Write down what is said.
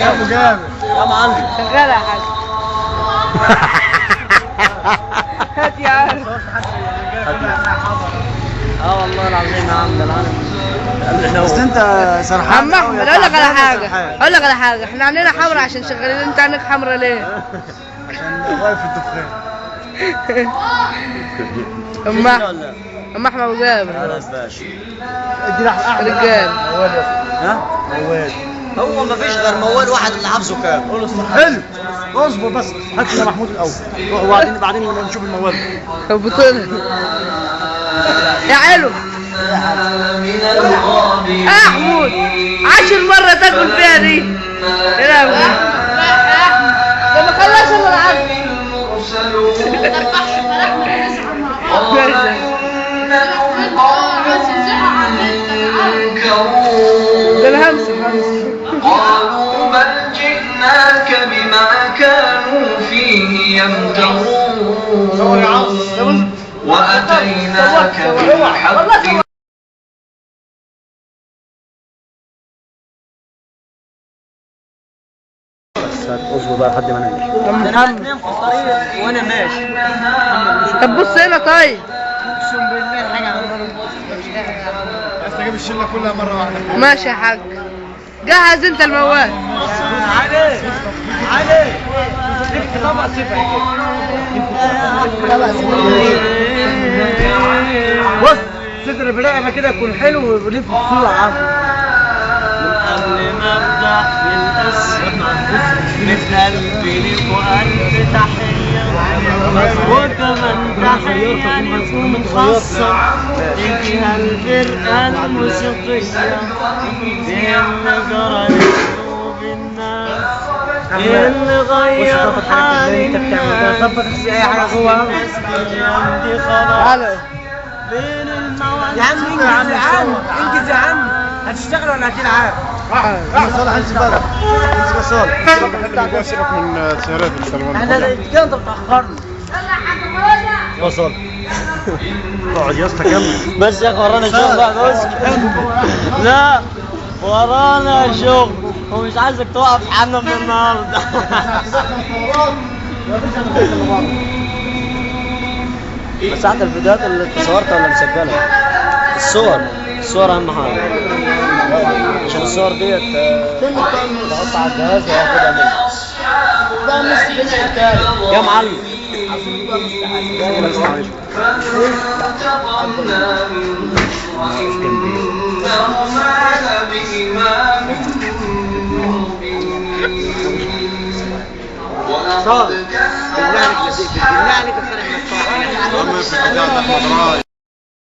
يا ابو جابر يا معلم شغالة يا حاج. هات يا عم. والله العظيم يا عم ده العالم. بس انت سرحان. عم احمد اقول لك على حاجة احنا عندنا حمرا عشان شغالين، انت عندك حمرا ليه؟ عشان واقف في الدخان. أم أحمد أبو جابر. خلاص باشا. ادي احمد رجال. موال يا اسطى. ها؟ موال. هو مفيش غير موال واحد اللي حافظه كام؟ قول له حلو. اصبر بس هات لنا محمود الاول. وبعدين لما نشوف الموال. البطولة. يا علو. يا محمود 10 مرة تاكل فيها دي. يا محمود. ده ما خلاش الا العبد. ده الهمس قالوا بل جئناك بما كانوا فيه يمترون وأتيناك بالحق. اصبر بقى لحد ما نمشي. محمد وانا ماشي. طب بص هنا طيب. اقسم بالله حاجه عايز تجيب الشله كلها مره واحده. ماشي يا حاج، جهز انت الموال. علي ليك طبق صفر. بص صدر برقبه كده يكون حلو ولف بسرعه. من قبل ما ابدأ في الاسم من قلبي لك وألف تحية، وكمان تحية لكم خاصة فيها الفرقة الموسيقية اللي جرى لقلوب الناس اللي غير حال الناس. ظبط اي حاجه جوه. دي خلاص بين يا عم انجز يا عم انجز يا عم. هتشتغل ولا هتلعب؟ صالح انت بقى انت صالح. بحب سيبك من سيارات السلمان. احنا كده انت بتاخرنا. وصل. اقعد يا اسطى كمل. بس يا اخي ورانا شغل بقى. بص لا ورانا شغل ومش عايزك توقف حالنا من النهارده. بس ساعة الفيديوهات اللي انت صورتها ولا مسجلها؟ الصور اهم حاجة عشان الصور ديت تحط على الجهاز وياخدها منك. ده مستحيل يا معلم. صار بالله عليك بالله عليك